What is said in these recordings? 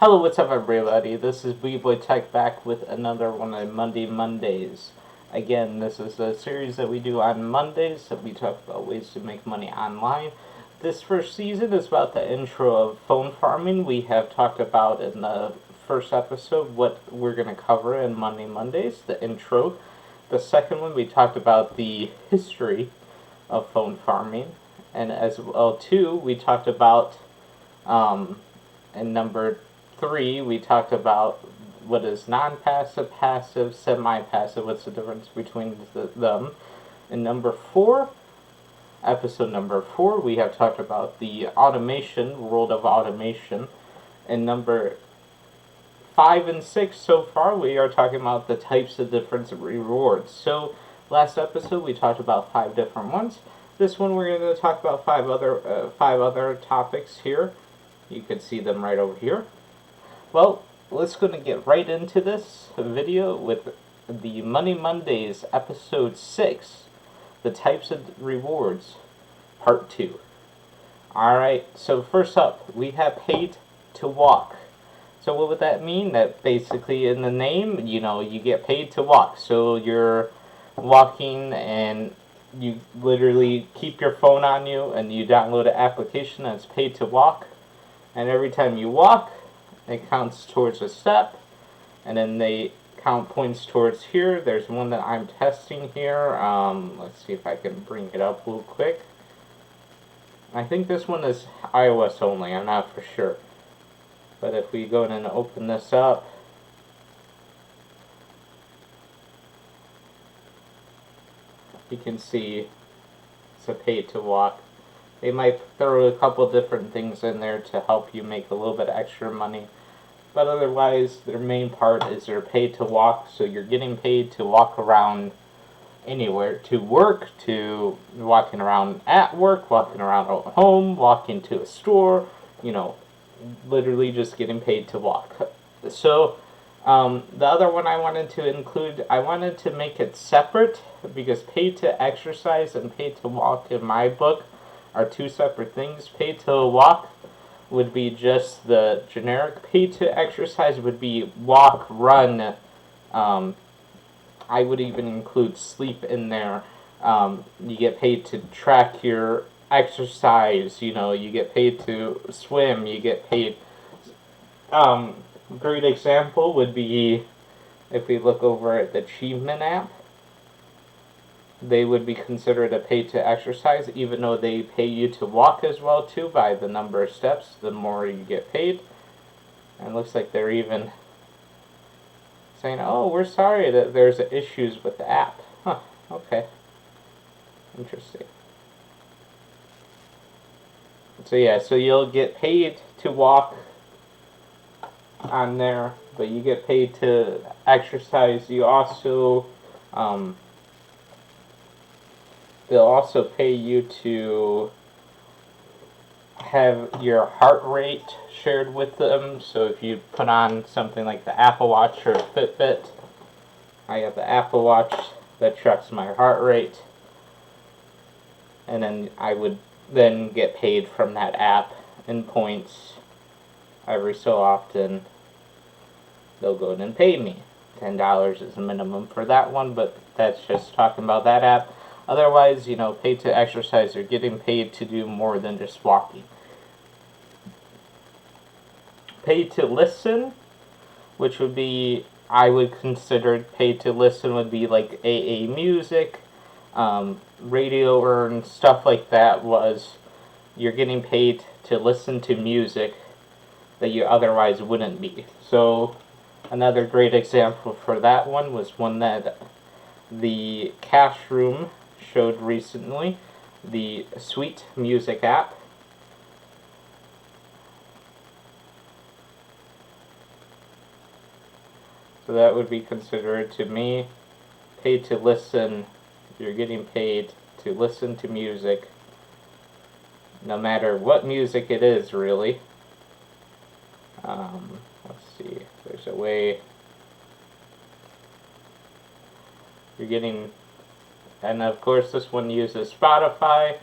Hello, what's up, everybody? This is B-Boy Tech back with another one of Monday Mondays. Again, this is a series that we do on Mondays that we talk about ways to make money online. This first season is about the intro of phone farming. We have talked about in the first episode what we're going to cover in Monday Mondays, the intro. The second one, we talked about the history of phone farming. And as well, too, we talked about, in number 3, we talked about what is non-passive, passive, semi-passive, what's the difference between them. In number 4, episode number 4, we have talked about the automation, world of automation. In number 5 and 6 so far, we are talking about the types of different rewards. So, last episode we talked about 5 different ones. This one we're going to talk about 5 other topics here. You can see them right over here. Well, let's go to get right into this video with the Money Mondays episode 6, the types of rewards, part 2. Alright, so first up, we have paid to walk. So what would that mean? That basically in the name, you get paid to walk. So you're walking and you literally keep your phone on you and you download an application that's paid to walk. And every time you walk, it counts towards a step, and then they count points towards here. There's one that I'm testing here. Let's see if I can bring it up real quick. I think this one is iOS only, I'm not for sure. But if we go and open this up, you can see it's a pay to walk. They might throw a couple different things in there to help you make a little bit extra money. But otherwise, their main part is they're paid to walk, so you're getting paid to walk around anywhere. To work, to walking around at work, walking around at home, walking to a store, literally just getting paid to walk. So, the other one I wanted to include, I wanted to make it separate, because paid to exercise and paid to walk in my book are two separate things. Paid to walk would be just the generic. Paid to exercise would be walk, run. I would even include sleep in there. You get paid to track your exercise. You get paid to swim. You get paid. Great example would be if we look over at the Achievement app. They would be considered a pay to exercise, even though they pay you to walk as well too. By the number of steps, the more you get paid. And it looks like they're even saying, oh, we're sorry that there's issues with the app. Huh, okay. Interesting. So yeah, so you'll get paid to walk on there, but you get paid to exercise. You also, they'll also pay you to have your heart rate shared with them. So if you put on something like the Apple Watch or Fitbit, I have the Apple Watch that tracks my heart rate, and then I would then get paid from that app in points. Every so often they'll go and pay me. $10 is the minimum for that one, but that's just talking about that app. Otherwise, paid to exercise, you're getting paid to do more than just walking. Paid to listen, which would be, I would consider paid to listen would be like AA Music, Radio Earn, stuff like that. You're getting paid to listen to music that you otherwise wouldn't be. So another great example for that one was one that the Cash Room showed recently, the Sweet Music app. So that would be considered, to me, paid to listen. You're getting paid to listen to music, no matter what music it is, really. Let's see, there's a way you're getting. And of course this one uses Spotify,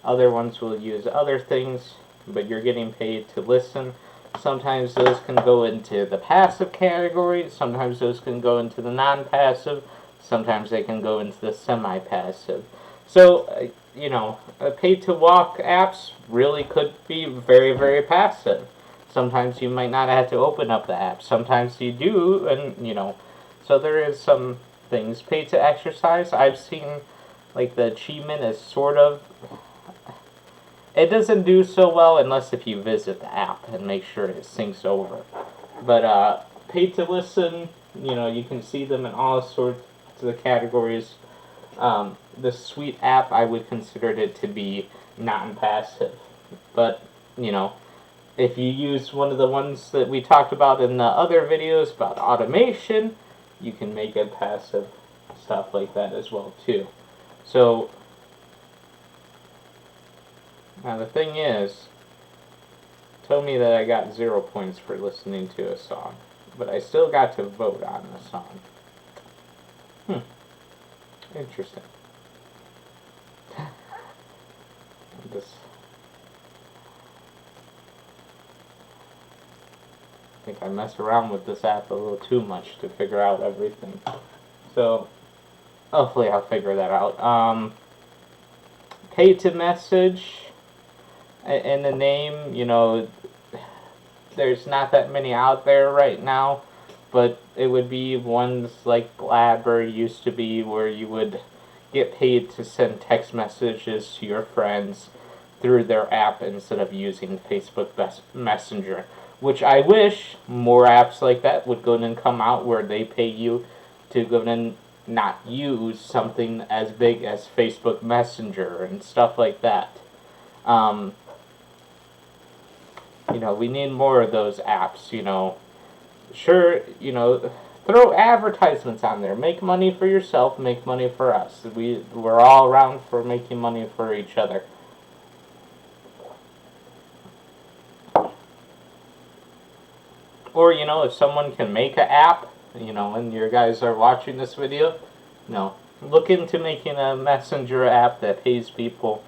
other ones will use other things, but you're getting paid to listen. Sometimes those can go into the passive category, sometimes those can go into the non-passive, sometimes they can go into the semi-passive. So, pay-to-walk apps really could be very, very passive. Sometimes you might not have to open up the app. Sometimes you do, and, so there is some things. Pay-to-exercise, I've seen, like, the achievement is sort of... It doesn't do so well unless if you visit the app and make sure it syncs over. But pay-to-listen, you can see them in all sorts of categories. The Sweet app, I would consider it to be non-passive. But, if you use one of the ones that we talked about in the other videos about automation, you can make it passive, stuff like that as well too. So, now the thing is, told me that I got 0 points for listening to a song, but I still got to vote on the song. Interesting. I think I mess around with this app a little too much to figure out everything. So, hopefully I'll figure that out. Pay to message, in the name, there's not that many out there right now, but it would be ones like BlackBerry used to be, where you would get paid to send text messages to your friends through their app instead of using Facebook Messenger. Which I wish more apps like that would go and come out where they pay you to go and not use something as big as Facebook Messenger and stuff like that. We need more of those apps, Sure, throw advertisements on there. Make money for yourself, make money for us. We're all around for making money for each other. Or, if someone can make an app, and you guys are watching this video, look into making a messenger app that pays people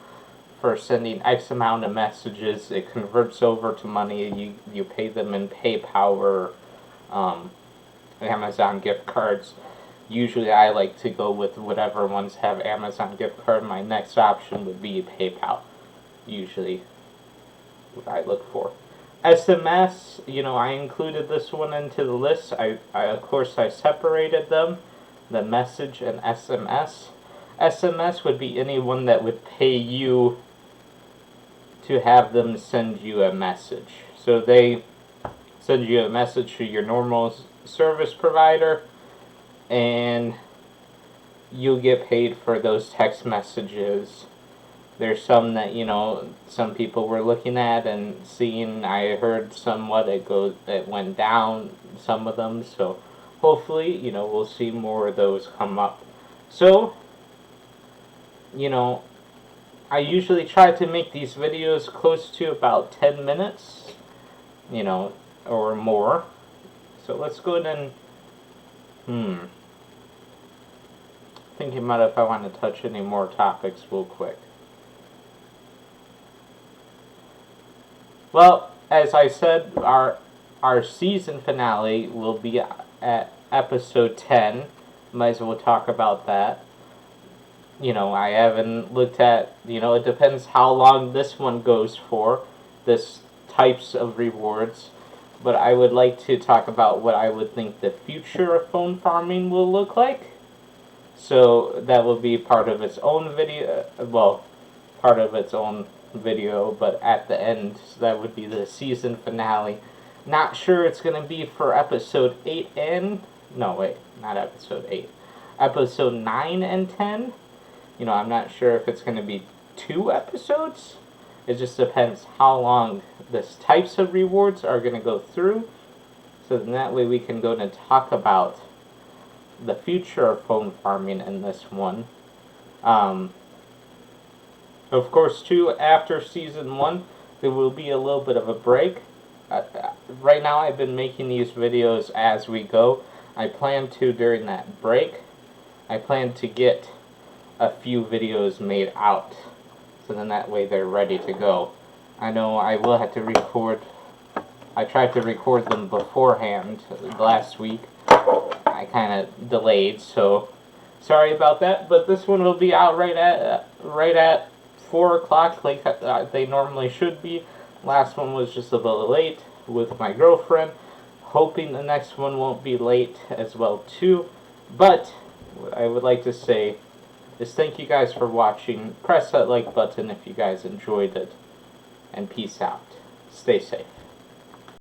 for sending X amount of messages. It converts over to money. You pay them in PayPal or Amazon gift cards. Usually I like to go with whatever ones have Amazon gift card. My next option would be PayPal. Usually what I look for. SMS, I included this one into the list. I of course, I separated them, the message and SMS. SMS would be anyone that would pay you to have them send you a message. So they send you a message to your normal service provider, and you'll get paid for those text messages. There's some that, some people were looking at and seeing. I heard somewhat it went down, some of them. So hopefully, we'll see more of those come up. So, I usually try to make these videos close to about 10 minutes, or more. So let's go ahead and, thinking about if I want to touch any more topics real quick. Well, as I said, our season finale will be at episode 10. Might as well talk about that. I haven't looked at, it depends how long this one goes for, this types of rewards. But I would like to talk about what I would think the future of phone farming will look like. So that will be part of its own video, but at the end, so that would be the season finale. Not sure it's going to be for episode 8 and... No, wait, not episode 8. Episode 9 and 10. I'm not sure if it's going to be 2 episodes. It just depends how long this types of rewards are going to go through. So then that way we can go and talk about the future of phone farming in this one. Of course, too, after Season 1, there will be a little bit of a break. Right now, I've been making these videos as we go. I plan to, during that break, I plan to get a few videos made out. So then that way they're ready to go. I know I will have to record I tried to record them beforehand last week. I kind of delayed, so sorry about that. But this one will be out right at 4 o'clock, like they normally should be. Last one was just a little late with my girlfriend. Hoping the next one won't be late as well too. But what I would like to say is thank you guys for watching. Press that like button if you guys enjoyed it. And peace out. Stay safe.